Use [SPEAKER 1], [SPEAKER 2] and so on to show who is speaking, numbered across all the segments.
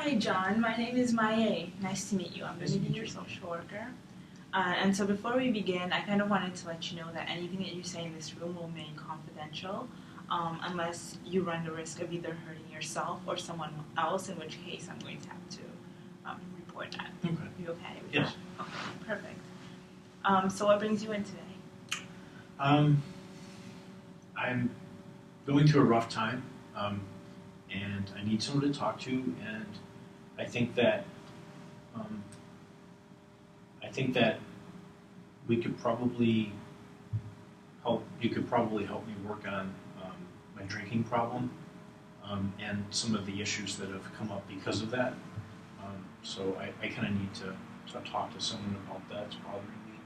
[SPEAKER 1] Hi, John. My name is Maya. Nice to meet you. I'm going to be your social worker. And so before we begin, I kind of wanted to let you know that anything that you say in this room will remain confidential unless you run the risk of either hurting yourself or someone else, in which case I'm going to have to report that.
[SPEAKER 2] Okay.
[SPEAKER 1] You okay with
[SPEAKER 2] Yes.
[SPEAKER 1] that? Okay, perfect. So what brings you in today?
[SPEAKER 2] I'm going through a rough time, and I need someone to talk to, and I think that we could probably help. You could probably help me work on my drinking problem and some of the issues that have come up because of that. So I kind of need to talk to someone about that. It's bothering me.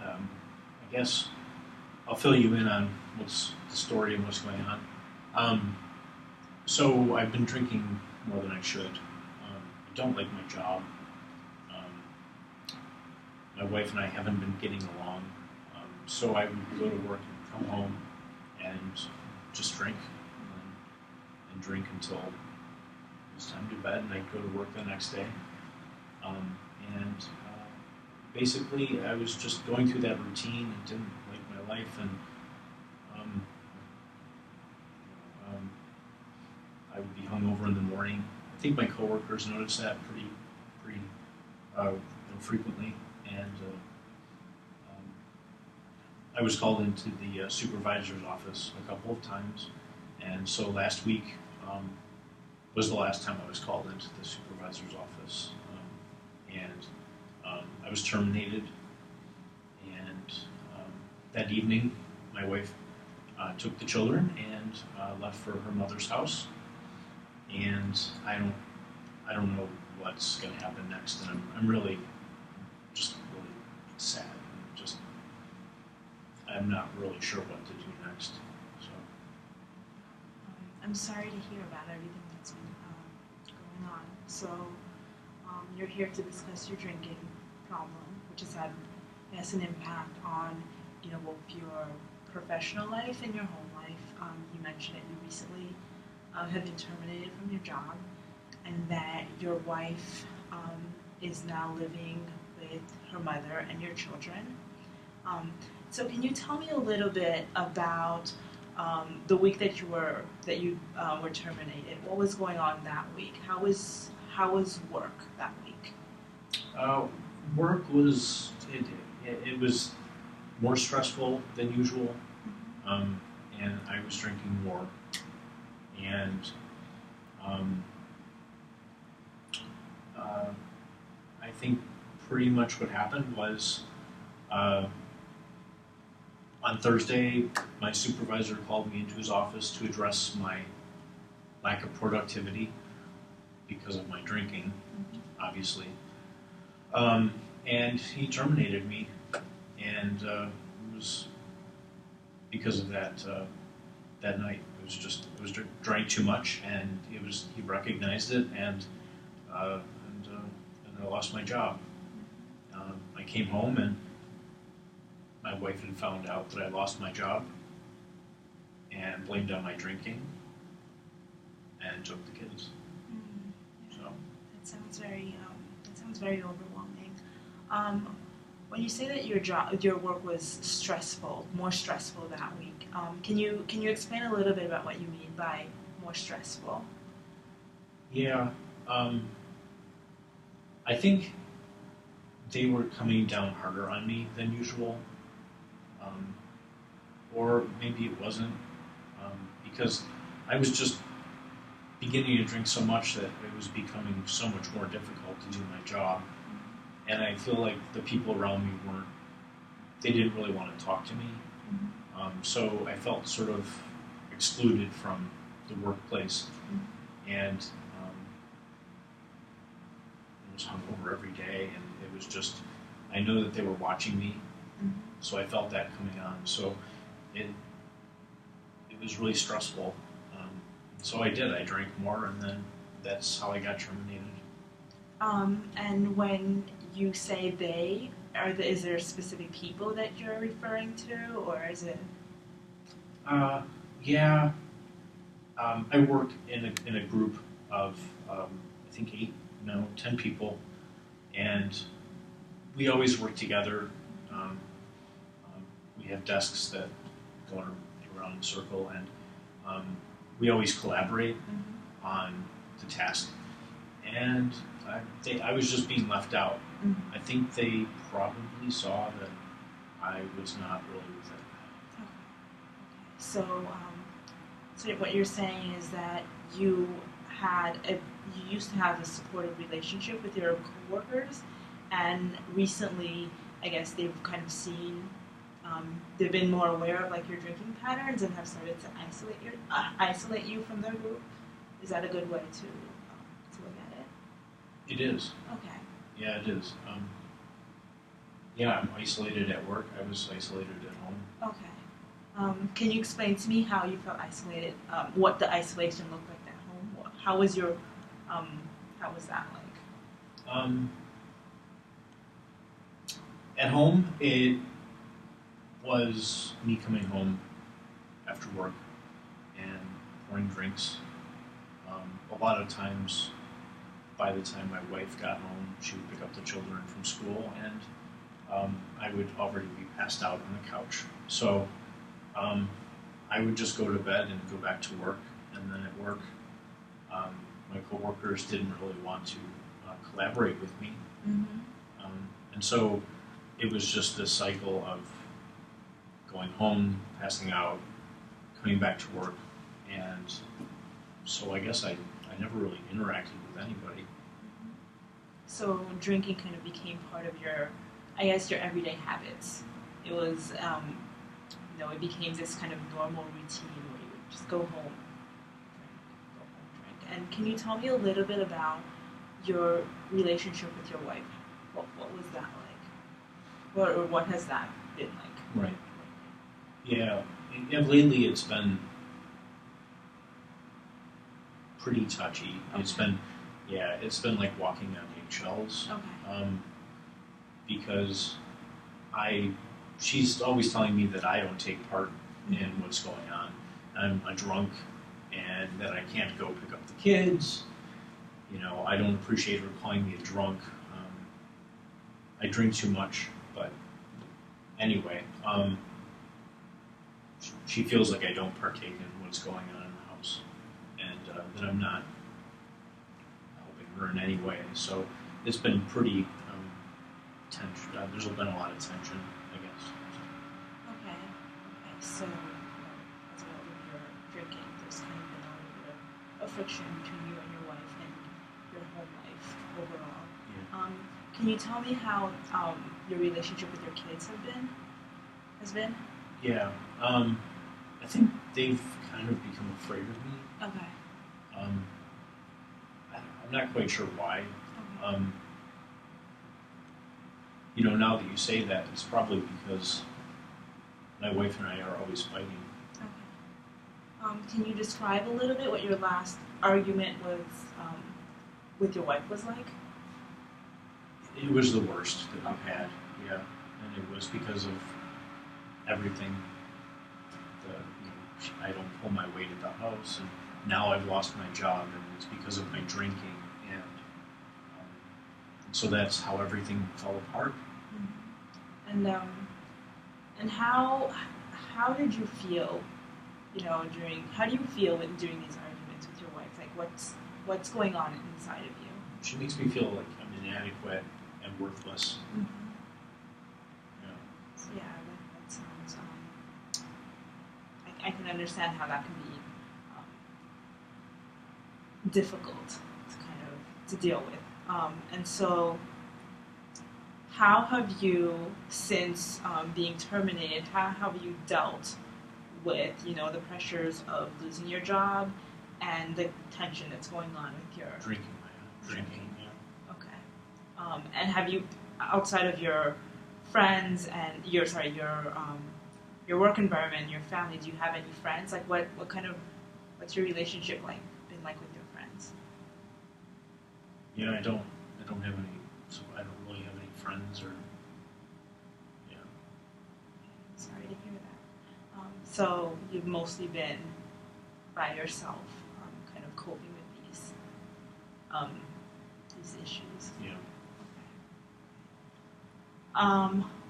[SPEAKER 2] I guess I'll fill you in on what's the story and what's going on. So I've been drinking more than I should. I don't like my job. My wife and I haven't been getting along. So I would go to work and come home and just drink and drink until it was time to bed, and I'd go to work the next day. Basically, I was just going through that routine and didn't like my life, and I would be hungover in the morning. I think my coworkers noticed that pretty frequently, and I was called into the supervisor's office a couple of times, and so last week was the last time I was called into the supervisor's office, and I was terminated. And that evening, my wife took the children and left for her mother's house. And I don't know what's going to happen next, and I'm really sad. I'm not really sure what to do next. So
[SPEAKER 1] I'm sorry to hear about everything that's been going on. So you're here to discuss your drinking problem, which has had, an impact on, both your professional life and your home life. You mentioned that you recently have been terminated from your job, and that your wife is now living with her mother and your children. So can you tell me a little bit about the week that you were terminated? What was going on that week? How was work that week?
[SPEAKER 2] Work was it was more stressful than usual, and I was drinking more. And I think pretty much what happened was on Thursday, my supervisor called me into his office to address my lack of productivity because of my drinking, obviously. And he terminated me, and it was because of that night. I was drank too much, and he recognized it, and I lost my job. I came home, and my wife had found out that I lost my job and blamed on my drinking and took the kids.
[SPEAKER 1] Yeah. So that sounds very overwhelming. When you say that your work was stressful, more stressful that week, can you explain a little bit about what you mean by more stressful?
[SPEAKER 2] Yeah, I think they were coming down harder on me than usual, or maybe it wasn't, because I was just beginning to drink so much that it was becoming so much more difficult to do my job. And I feel like the people around me they didn't really want to talk to me. So I felt sort of excluded from the workplace. And I was hungover every day, and it was just, I know that they were watching me, so I felt that coming on. So it was really stressful. So I drank more, and then that's how I got terminated.
[SPEAKER 1] And when you say they, is there specific people that you're referring to, or is it?
[SPEAKER 2] Yeah. I work in a group of I think 8, no, 10 people, and we always work together. We have desks that go around in a circle, and we always collaborate on the task. And I was just being left out. I think they probably saw that I was not really with it.
[SPEAKER 1] Okay. So, so what you're saying is that you used to have a supportive relationship with your coworkers, and recently, I guess they've kind of seen, they've been more aware of like your drinking patterns and have started to isolate you from their group. Is that a good way to look at it?
[SPEAKER 2] It is.
[SPEAKER 1] Okay.
[SPEAKER 2] Yeah, it is. Yeah, I'm isolated at work. I was isolated at home.
[SPEAKER 1] Okay. Can you explain to me how you felt isolated? What the isolation looked like at home? How was your? How was that like?
[SPEAKER 2] At home, it was me coming home after work and pouring drinks. A lot of times, by the time my wife got home, she would pick up the children from school, and I would already be passed out on the couch. So I would just go to bed and go back to work, and then at work, my coworkers didn't really want to collaborate with me, and so it was just this cycle of going home, passing out, coming back to work, and so I guess I never really interacted with anybody.
[SPEAKER 1] So drinking kind of became part of your, I guess, your everyday habits. It was, it became this kind of normal routine where you would just go home, drink. And can you tell me a little bit about your relationship with your wife? What was that like? Or what has that been like?
[SPEAKER 2] Right. Yeah. Lately it's been pretty touchy.
[SPEAKER 1] Okay.
[SPEAKER 2] It's been like walking on eggshells.
[SPEAKER 1] Okay.
[SPEAKER 2] Because she's always telling me that I don't take part in what's going on. I'm a drunk, and that I can't go pick up the kids. I don't appreciate her calling me a drunk. I drink too much, but anyway, she feels like I don't partake in what's going on in the house, and that I'm not helping her in any way. So it's been pretty tension. There's been a lot of tension, I guess.
[SPEAKER 1] Okay. So, as well with your drinking, there's kind of been a little bit of friction between you and your wife and your home life overall.
[SPEAKER 2] Yeah.
[SPEAKER 1] Can you tell me how your relationship with your kids has been?
[SPEAKER 2] Yeah. I think they've kind of become afraid of me.
[SPEAKER 1] Okay.
[SPEAKER 2] I'm not quite sure why.
[SPEAKER 1] Okay.
[SPEAKER 2] Now that you say that, it's probably because my wife and I are always fighting.
[SPEAKER 1] Okay. Can you describe a little bit what your last argument with your wife was like?
[SPEAKER 2] It was the worst that we've
[SPEAKER 1] Okay.
[SPEAKER 2] had, yeah. And it was because of everything. I don't pull my weight at the house, and now I've lost my job, and it's because of my drinking, and so that's how everything fell apart.
[SPEAKER 1] And how did you feel, how do you feel during these arguments with your wife? Like what's going on inside of you?
[SPEAKER 2] She makes me feel like I'm inadequate and worthless. Yeah.
[SPEAKER 1] So yeah, that sounds. I can understand how that can be difficult to deal with. And so, how have you, since being terminated, how have you dealt with the pressures of losing your job and the tension that's going on with your
[SPEAKER 2] Drinking. Yeah.
[SPEAKER 1] Okay. And have you, outside of your friends and your work environment, your family, do you have any friends? Like what's your relationship been like with your friends?
[SPEAKER 2] Yeah, I don't have any. So I don't really have any friends or. Yeah.
[SPEAKER 1] Sorry to hear that. So you've mostly been by yourself, kind of coping with these issues.
[SPEAKER 2] Yeah.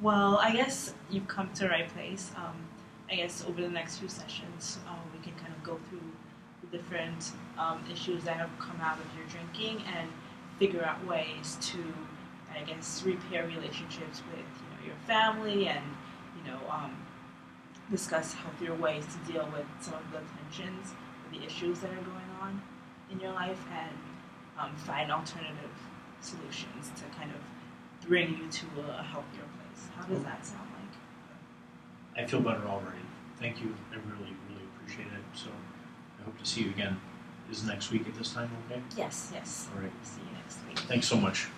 [SPEAKER 1] Well, I guess you've come to the right place. I guess over the next few sessions, we can kind of go through the different issues that have come out of your drinking and figure out ways to, I guess, repair relationships with your family and discuss healthier ways to deal with some of the tensions or the issues that are going on in your life and find alternative solutions to kind of bring you to a healthier place. How does that sound like?
[SPEAKER 2] I feel better already. Thank you. I really, really appreciate it. So I hope to see you again. Is next week at this time okay?
[SPEAKER 1] Yes.
[SPEAKER 2] All right.
[SPEAKER 1] See you next week.
[SPEAKER 2] Thanks so much.